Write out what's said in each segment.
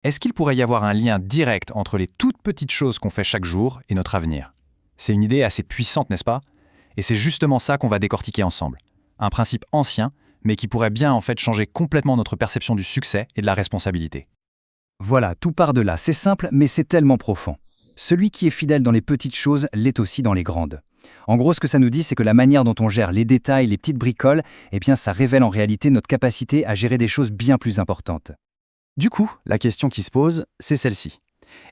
Est-ce qu'il pourrait y avoir un lien direct entre les toutes petites choses qu'on fait chaque jour et notre avenir? C'est une idée assez puissante, n'est-ce pas? Et c'est justement ça qu'on va décortiquer ensemble. Un principe ancien, mais qui pourrait bien en fait changer complètement notre perception du succès et de la responsabilité. Voilà, tout part de là. C'est simple, mais c'est tellement profond. Celui qui est fidèle dans les petites choses l'est aussi dans les grandes. En gros, ce que ça nous dit, c'est que la manière dont on gère les détails, les petites bricoles, ça révèle en réalité notre capacité à gérer des choses bien plus importantes. Du coup, la question qui se pose, c'est celle-ci.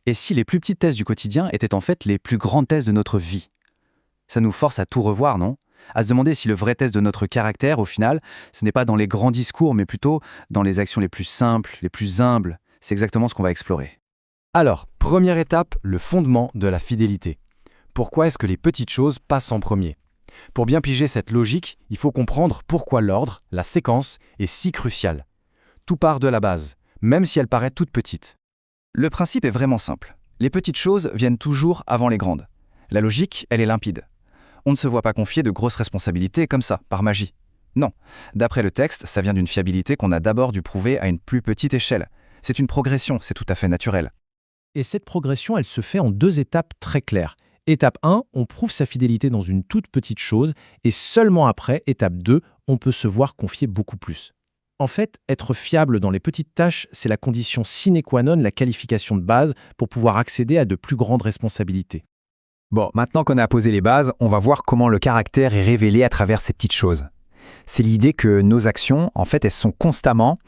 Et si les plus petites thèses du quotidien étaient en fait les plus grandes thèses de notre vie? Ça nous force à tout revoir, non? À se demander si le vrai test de notre caractère, au final, ce n'est pas dans les grands discours, mais plutôt dans les actions les plus simples, les plus humbles. C'est exactement ce qu'on va explorer. Alors, première étape, le fondement de la fidélité. Pourquoi est-ce que les petites choses passent en premier? Pour bien piger cette logique, il faut comprendre pourquoi l'ordre, la séquence, est si crucial. Tout part de la base, même si elle paraît toute petite. Le principe est vraiment simple. Les petites choses viennent toujours avant les grandes. La logique, elle est limpide. On ne se voit pas confier de grosses responsabilités comme ça, par magie. Non. D'après le texte, ça vient d'une fiabilité qu'on a d'abord dû prouver à une plus petite échelle. C'est une progression, c'est tout à fait naturel. Et cette progression, elle se fait en 2 étapes très claires. Étape 1, on prouve sa fidélité dans une toute petite chose, et seulement après, étape 2, on peut se voir confier beaucoup plus. En fait, être fiable dans les petites tâches, c'est la condition sine qua non, la qualification de base pour pouvoir accéder à de plus grandes responsabilités. Bon, maintenant qu'on a posé les bases, on va voir comment le caractère est révélé à travers ces petites choses. C'est l'idée que nos actions, en fait, elles sont constamment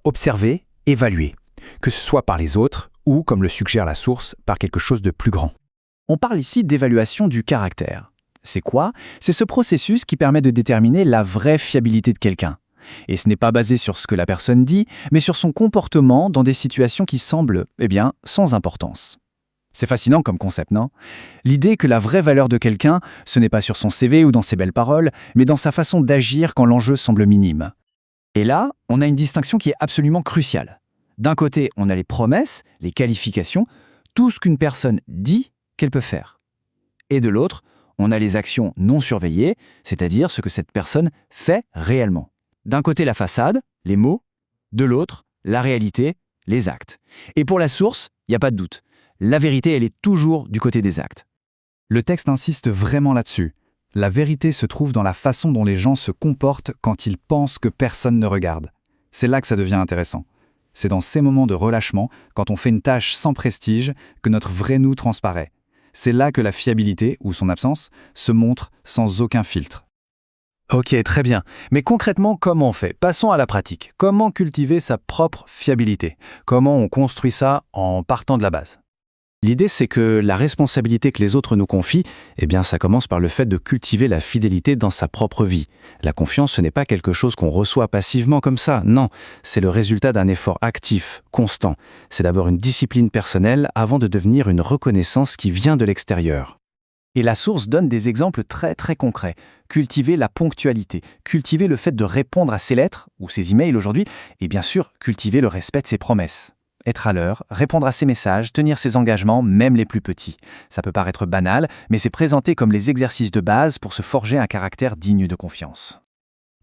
observées, évaluées, que ce soit par les autres ou, comme le suggère la source, par quelque chose de plus grand. On parle ici d'évaluation du caractère. C'est quoi? C'est ce processus qui permet de déterminer la vraie fiabilité de quelqu'un. Et ce n'est pas basé sur ce que la personne dit, mais sur son comportement dans des situations qui semblent, sans importance. C'est fascinant comme concept, non? L'idée que la vraie valeur de quelqu'un, ce n'est pas sur son CV ou dans ses belles paroles, mais dans sa façon d'agir quand l'enjeu semble minime. Et là, on a une distinction qui est absolument cruciale. D'un côté, on a les promesses, les qualifications, tout ce qu'une personne dit qu'elle peut faire. Et de l'autre, on a les actions non surveillées, c'est-à-dire ce que cette personne fait réellement. D'un côté, la façade, les mots, de l'autre, la réalité, les actes. Et pour la source, il n'y a pas de doute. La vérité, elle est toujours du côté des actes. Le texte insiste vraiment là-dessus. La vérité se trouve dans la façon dont les gens se comportent quand ils pensent que personne ne regarde. C'est là que ça devient intéressant. C'est dans ces moments de relâchement, quand on fait une tâche sans prestige, que notre vrai nous transparaît. C'est là que la fiabilité, ou son absence, se montre sans aucun filtre. Ok, très bien. Mais concrètement, comment on fait? Passons à la pratique. Comment cultiver sa propre fiabilité? Comment on construit ça en partant de la base? L'idée, c'est que la responsabilité que les autres nous confient, ça commence par le fait de cultiver la fidélité dans sa propre vie. La confiance, ce n'est pas quelque chose qu'on reçoit passivement comme ça, non. C'est le résultat d'un effort actif, constant. C'est d'abord une discipline personnelle avant de devenir une reconnaissance qui vient de l'extérieur. Et la source donne des exemples très très concrets. Cultiver la ponctualité, cultiver le fait de répondre à ses lettres, ou ses emails aujourd'hui, et bien sûr, cultiver le respect de ses promesses. Être à l'heure, répondre à ses messages, tenir ses engagements, même les plus petits. Ça peut paraître banal, mais c'est présenté comme les exercices de base pour se forger un caractère digne de confiance.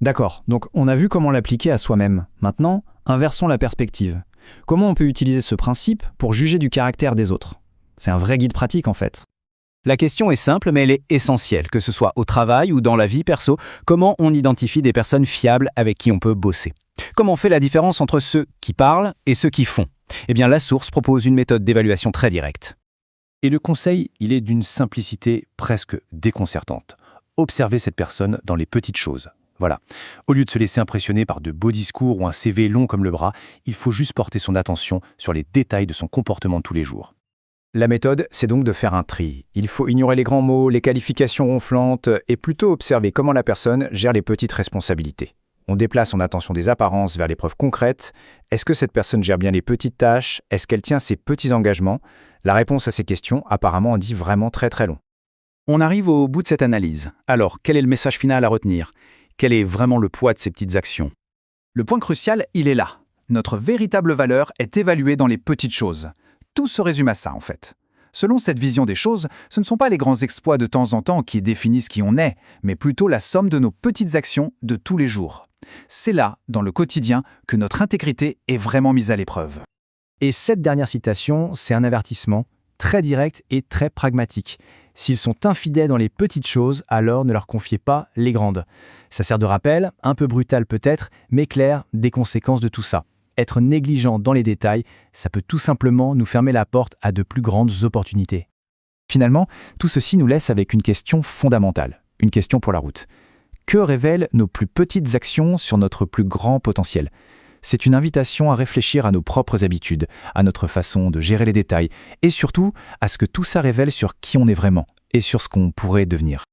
D'accord, donc on a vu comment l'appliquer à soi-même. Maintenant, inversons la perspective. Comment on peut utiliser ce principe pour juger du caractère des autres? C'est un vrai guide pratique en fait. La question est simple, mais elle est essentielle, que ce soit au travail ou dans la vie perso. Comment on identifie des personnes fiables avec qui on peut bosser? Comment on fait la différence entre ceux qui parlent et ceux qui font? La source propose une méthode d'évaluation très directe. Et le conseil, il est d'une simplicité presque déconcertante. Observez cette personne dans les petites choses. Voilà. Au lieu de se laisser impressionner par de beaux discours ou un CV long comme le bras, il faut juste porter son attention sur les détails de son comportement de tous les jours. La méthode, c'est donc de faire un tri. Il faut ignorer les grands mots, les qualifications ronflantes et plutôt observer comment la personne gère les petites responsabilités. On déplace son attention des apparences vers les preuves concrètes. Est-ce que cette personne gère bien les petites tâches? Est-ce qu'elle tient ses petits engagements? La réponse à ces questions, apparemment, en dit vraiment très très long. On arrive au bout de cette analyse. Alors, quel est le message final à retenir? Quel est vraiment le poids de ces petites actions? Le point crucial, il est là. Notre véritable valeur est évaluée dans les petites choses. Tout se résume à ça, en fait. Selon cette vision des choses, ce ne sont pas les grands exploits de temps en temps qui définissent qui on est, mais plutôt la somme de nos petites actions de tous les jours. C'est là, dans le quotidien, que notre intégrité est vraiment mise à l'épreuve. Et cette dernière citation, c'est un avertissement très direct et très pragmatique. S'ils sont infidèles dans les petites choses, alors ne leur confiez pas les grandes. Ça sert de rappel, un peu brutal peut-être, mais clair, des conséquences de tout ça. Être négligent dans les détails, ça peut tout simplement nous fermer la porte à de plus grandes opportunités. Finalement, tout ceci nous laisse avec une question fondamentale, une question pour la route. Que révèlent nos plus petites actions sur notre plus grand potentiel ? C'est une invitation à réfléchir à nos propres habitudes, à notre façon de gérer les détails, et surtout à ce que tout ça révèle sur qui on est vraiment et sur ce qu'on pourrait devenir.